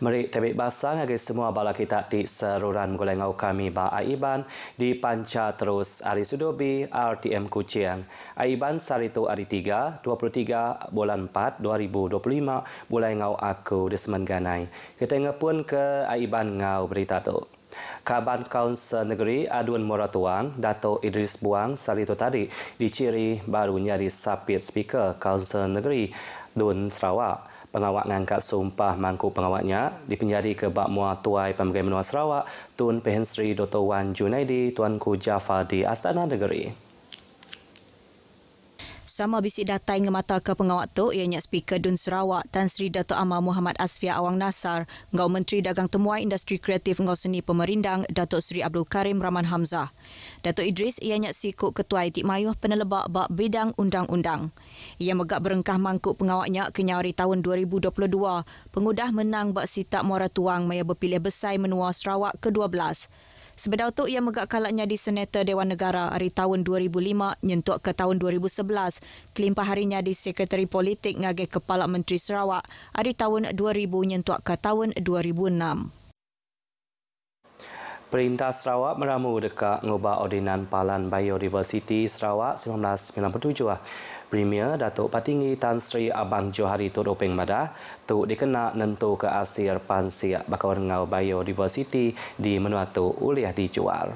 Merik tebik basang agak semua bala kita di seruran menggolengau kami ba Aiban di panca terus hari Sudobi RTM Kuching. Aiban saritu hari 3, 23 bulan 4 2025 mulai ngau aku di Semenganai. Kita ngepun ke Aiban ngau berita tu. Kaban Kaunsil Negeri Aduan Moratuang, Dato' Idris Buang saritu tadi diciri baru nyari sapit speaker Kaunsil Negeri Dun Sarawak. Pengawak ngangkat sumpah mangku pengawaknya dipenjari ke Bak Muar Tuai Pemegah Menua Sarawak Tun Pehen Sri Dr. Wan Junaidi Tuanku Jafar di Astana Negeri. Sama bisik datai ngemata ke pengawak tu ianya Speaker Dun Sarawak Tan Sri Dato' Amar Muhammad Asfia Awang Nasar, ngau Menteri Dagang Temuai Industri Kreatif ngau Seni Pemerindang Dato' Sri Abdul Karim Rahman Hamzah. Dato' Idris ianya sikuk Ketua Itik Mayuh penelebak bak bidang undang-undang. Ia megak berengkah mangkuk pengawaknya ke nyari tahun 2022, pengudah menang bak sitak Muara Tuang maya berpilih besai menua Sarawak ke-12. Sebedau tu ia megak kalaknya di Senator Dewan Negara hari tahun 2005 nyentuk ke tahun 2011. Kelimpah harinya di Sekretari Politik ngagai Kepala Menteri Sarawak hari tahun 2000 nyentuk ke tahun 2006. Perintah Sarawak meramu dekat ngubah ordinan Palan Biodiversiti Sarawak 1997. Premier Datuk Patinggi Tan Sri Abang Johari Tudopeng Madah tu dikena nentu ke asir pansiak bakal ngau biodiversiti di menua tu uliah dijual.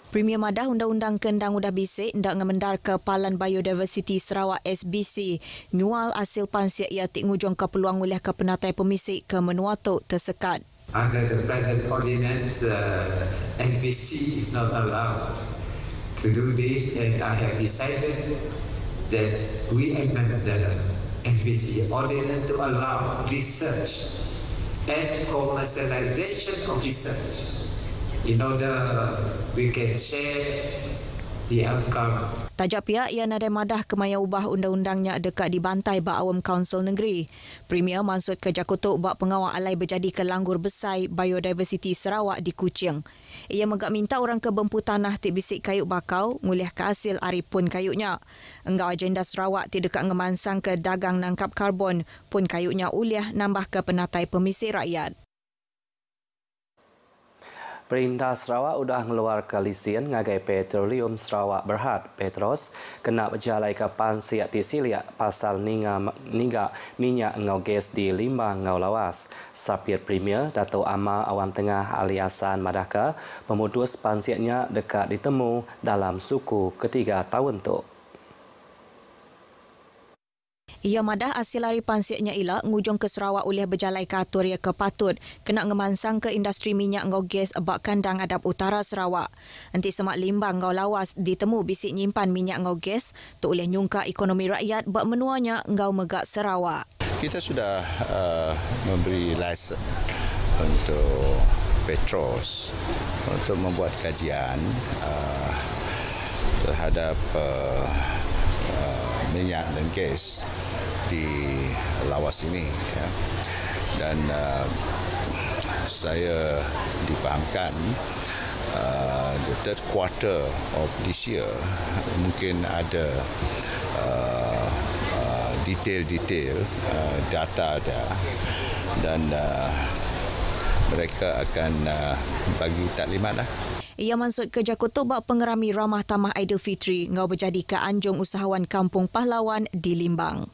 Premier Madah Undang-Undang Kendang Udah Bisik ndak ngemendar ke Palan Biodiversiti Sarawak SBC nyual hasil pansiak ia tik ngujung ke peluang uliah ke penatai pemisik ke menua tu tersekat. Under the present ordinance, SBC is not allowed to do this, and I have decided that we amend the SBC ordinance to allow research and commercialization of research in order we can share the outcome. Tajak pihak ia nadai madah kemaya ubah undang-undangnya dekat dibantai bak awam Kaunsil Negeri. Premier maksud ke Jakutuk bak pengawal alai berjadi ke langgur besai biodiversiti Sarawak di Kuching. Ia megak minta orang ke bempu tanah tik bisik kayu bakau nguliah ke hasil aripun kayunya. Enggau agenda Sarawak tik dekat ngemansang ke dagang nangkap karbon pun kayunya uliah nambah ke penatai pemisik rakyat. Perintah Sarawak sudah mengeluarkan lisen ngagai Petroleum Sarawak Berhad Petros kena berjalai ke pansiak di Siliak pasal niga minyak ngau gas di Limbang ngau lawas. Sapir Premier Dato' Amar Awan Tengah Aliasan Madaka pemutus pansiaknya dekat ditemu dalam suku ketiga tahun tu. Ia madah hasil hari pansiaknya ialah ngujung ke Sarawak oleh berjalai ke atur ia ke patut kena ngemansang ke industri minyak ngau gas bak kandang adap utara Sarawak. Nanti semak Limbang ngau lawas ditemu bisik nyimpan minyak ngau gas tu oleh nyungka ekonomi rakyat bak menuanya ngau megak Sarawak. Kita sudah memberi lesen untuk Petros untuk membuat kajian terhadap minyak dan gas di lawas ini, ya. Dan saya dipahamkan the third quarter of this year mungkin ada detail data ada dan mereka akan bagi taklimat lah. Ia maksud ke Jakutuk bak pengerami ramah tamah Aidilfitri ngau berjadi ke anjung usahawan Kampung Pahlawan di Limbang.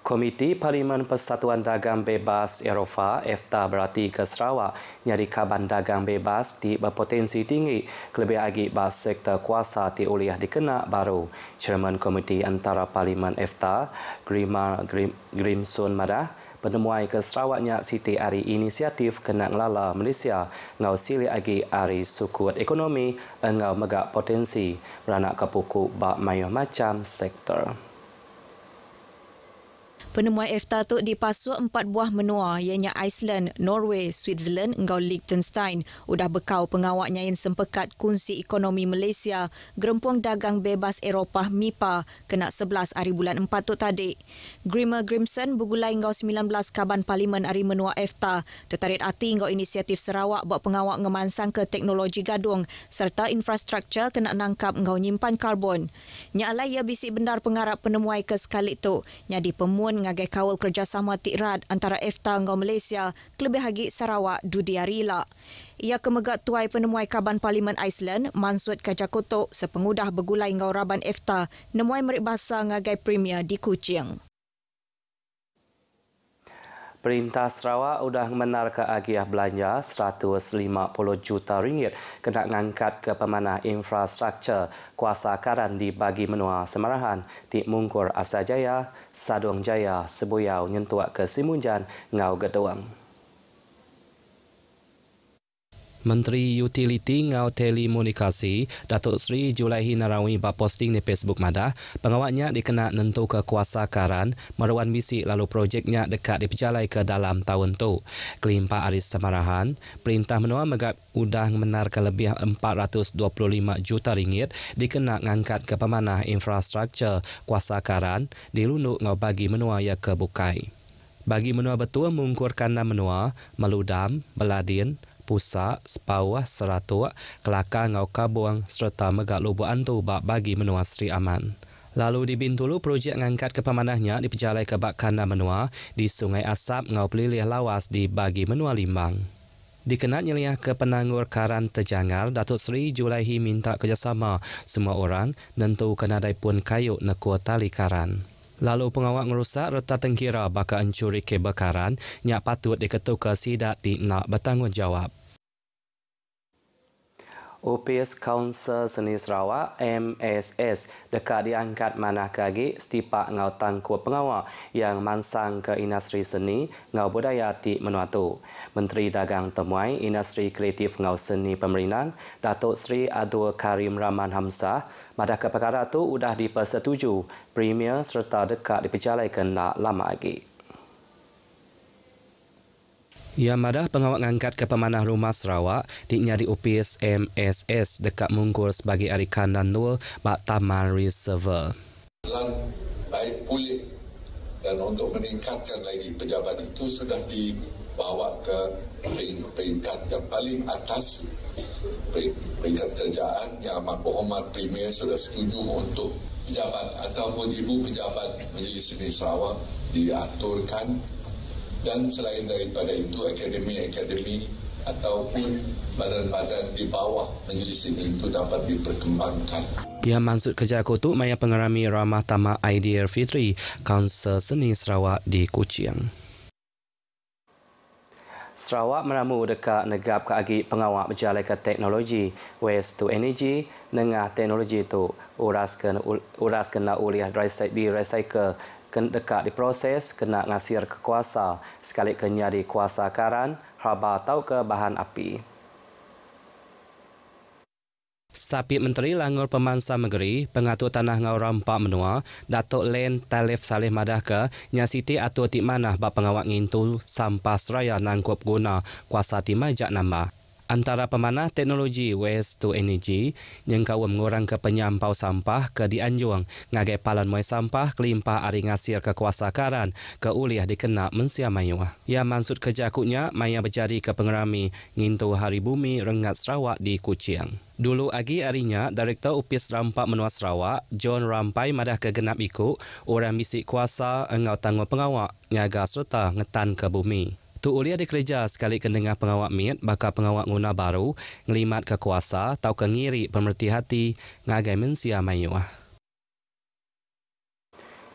Komiti Parlimen Persatuan Dagang Bebas Eropah EFTA berarti ke Sarawak nyari kaban dagang bebas di berpotensi tinggi kelebih lagi bas sektor kuasa di uliah dikena baru. Chairman Komiti Antara Parlimen EFTA Grimson Madah penemuai ke Sarawaknya Siti Ari inisiatif kena ngelala Malaysia ngau sili lagi ari sukut ekonomi ngau megak potensi beranak ke pokok bak mayuh macam sektor. Penemuan EFTA tu dipasuk 4 buah menua ianya Iceland, Norway, Switzerland engkau Liechtenstein udah bekau pengawaknya yang sempekat kunci ekonomi Malaysia Gerempuang Dagang Bebas Eropah MIPA kena 11 hari bulan 4 tu tadi. Grimson bergulai engkau 19 kaban parlimen hari menua EFTA tertarik hati engkau inisiatif Sarawak buat pengawak ngemansang ke teknologi gadung serta infrastruktur kena nangkap engkau nyimpan karbon. Nya alai ia bisik bendar pengarap penemuai ke sekali tu nya di pemuan ngagai kawal kerjasama tikrad antara EFTA ngau Malaysia kelebih hagi Sarawak dudi arila. Ia kemegat tuai penemuai Kaban Parlimen Iceland Mansud Kajakoto sepengudah bergulai ngau Raban EFTA nemuai merik bahasa ngagai Premier di Kuching. Perintah Sarawak sudah menarka agiah belanja 150 juta ringgit kena ngangkat ke pemanah infrastruktur kuasa karan di bagi menua Semarahan di Mungkur Asajaya, Sadong Jaya, Sebuyau nyentuak ke Simunjan, Ngau Geduang. Menteri Utiliti Ngau Telekomunikasi Datuk Seri Julaihi Narawi berposting di Facebook madah pengawaknya dikena nentu ke kuasa karan meruan bisik lalu projeknya dekat diperjalai ke dalam tahun tu. Kelimpa Aris Semarahan, perintah menua megap udah menarka lebih 425 juta ringgit dikena ngangkat ke pemanah infrastruktur kuasa karan di Lunduk Ngau bagi menua ya ke Bukai. Bagi menua betul mengungkurkan menua, Meludam, Beladin, Pusak, Sepawah, Seratuk, Kelakar, Ngau Kabuang serta Megak Lubuk Antu bagi menua Sri Aman. Lalu di Bintulu, projek ngangkat ke pemanahnya diperjalai ke bak kandang menua di Sungai Asap, Ngau Pelilih Lawas di bagi menua Limbang. Dikenal nyeliah ke penanggur karan terjanggal, Datuk Seri Julaihi minta kerjasama semua orang nentu kenadai pun kayuk nekua tali karan. Lalu pengawak ngerusak reta tengkira baka encuri kabel karan nyak patut diketuk ke sidak nak bertanggungjawab. Opis Kaunsil Seni Sarawak MSS dekat diangkat manah kagi setipak ngau tangkup pengawak yang mansang ke industri seni ngau budaya di Menuatu. Menteri Dagang Temuai Industri Kreatif Ngau Seni Pemerintahan Datuk Seri Abdul Karim Rahman Hamzah madah ke perkara tu sudah dipersetuju Premier serta dekat diperjalai ke nak lama lagi. Ia madah pengawak ngangkat ke pemanah rumah Sarawak diknya di opis MSS dekat Mungkur sebagai hari kanan dua bak Taman Reservoir. Baik pulih dan untuk meningkatkan lagi pejabat itu sudah dibawa ke peringkat yang paling atas, peringkat kerajaan yang amat berhormat Premier sudah setuju untuk pejabat ataupun ibu pejabat Majlis Seni Sarawak diaturkan. Dan selain daripada itu, akademi-akademi ataupun badan-badan di bawah majlis ini itu dapat diperkembangkan. Ia maksud kerja kutu maya pengerami Ramah Tamak Aidil Fitri, Kaunsil Seni Sarawak di Kuching. Sarawak meramu dekat negap ke agi pengawak berjalai ke teknologi waste to energy nengah teknologi itu uras kena uliah di recycle dekat diproses kena ngasir ke kuasa sekali kenya di kuasa karan haba tau ke bahan api. Sapit Menteri Langur Pemansa Negeri Pengatur Tanah Ngau Rampak Menua Datuk Len Talif Saleh madah ke nyasiti atur tik manah bak pengawak ngintul sampah seraya nangkup guna kuasa timajak nambah. Antara pemanah teknologi waste to energy yang kau mengurang ke penyampau sampah ke dianjung ngagai palan muai sampah kelimpah ari ngasir ke kuasa karan ke uliah dikena mensia mayuah. Ia maksud kejakutnya maya berjadi ke pengerami ngintu Hari Bumi Rengat Sarawak di Kuching. Dulu agi arinya Direktur Opis Rampak Menua Sarawak John Rampai madah ke genap ikut orang bisik kuasa engau tanggung pengawak nyaga serta ngetan ke bumi. Tu uliah dikerja sekali kendengah pengawak mit bakal pengawak guna baru ngelimat ke kuasa tau ke ngiri pemerti hati ngagai mensia mayuah.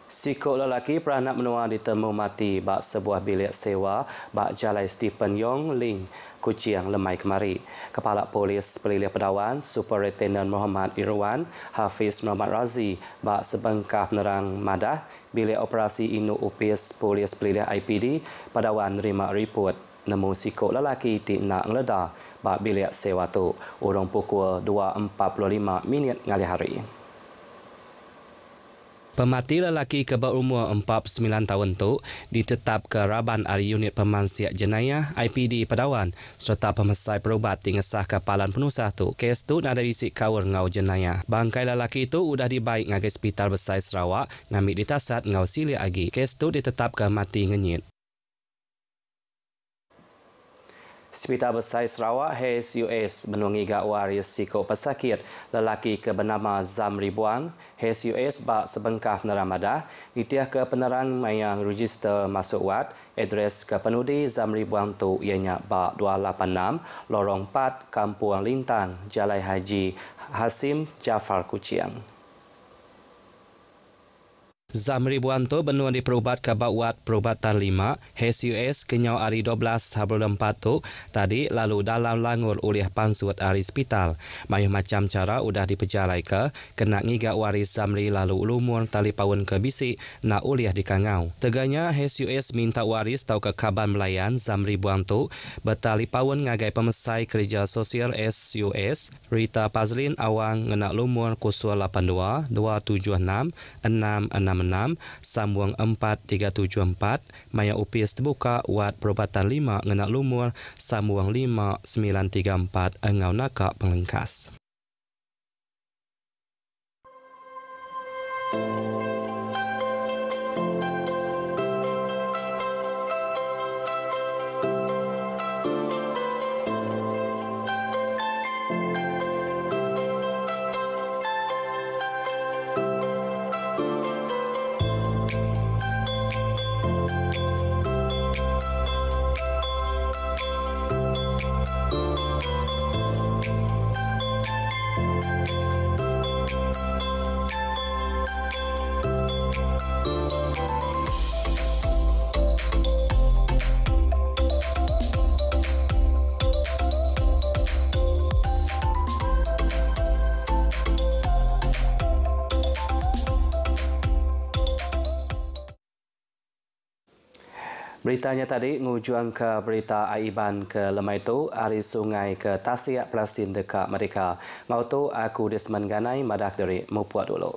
Sikok lelaki peranak menua ditemu mati bak sebuah bilik sewa bak Jalai Stephen Yong Ling Kuching lemai kemari. Kepala Polis Pelilih Pedawan Superintendent Muhammad Irwan Hafiz Muhammad Razi bak sebengkah penerang madah bilik operasi Inu Upis Polis Pelilih IPD Pedawan nerima report nemu sikok lelaki di nak ngeledah bak bilik sewa tu urung pukul 2.45 ngali hari. Pemati lelaki ke berumur 49 tahun tu ditetap ke Raban Ari Unit Pemansiat Jenayah IPD Pedawan serta pemesai perubat tingesah kepalan penusah tu. Kes tu ada bisik kawur ngau jenayah. Bangkai lelaki tu udah dibaik ngagai Hospital Besar Sarawak ngambil ditasat ngau silia agi. Kes tu ditetap ke mati ngenyit. Hospital Besar Sarawak HSUS menunggi waris sikok pesakit lelaki ke bernama Zamri Buang. HSUS bak sebengkah penerang madah nitiah ke penerang mayang register masuk wad. Adres ke penudi Zamri Buang tu ianya bak 286 Lorong 4 Kampung Lintang Jalai Haji Hasim Jafar Kuching. Zamri Buanto benua diperubat ke Bawat Perubatan 5, HSUS kenyau hari 12 Habul 4 tu tadi lalu dalam langur oleh pansut hari hospital. Mayuh macam cara udah dipejalai ke, kena ngigak waris Zamri lalu lumur tali pawun ke bisi nak uliah di kangau. Teganya HSUS minta waris tau ke Kaban Melayan Zamri Buanto bertali pawun ngagai pemesai kerja sosial SUS Rita Pazlin awang ngena lumur 082 276 666 sambung 4374 maya upis terbuka wad perubatan 5 ngena lumur sambung 5934 engau nakak penglengkas. Beritanya tadi ngujuang ke berita Aiban ke lemai tu ari sungai ke Tasiak Palestin dekat mereka. Ngau tu aku Desmond Ganai madak dari Mupuat dulu.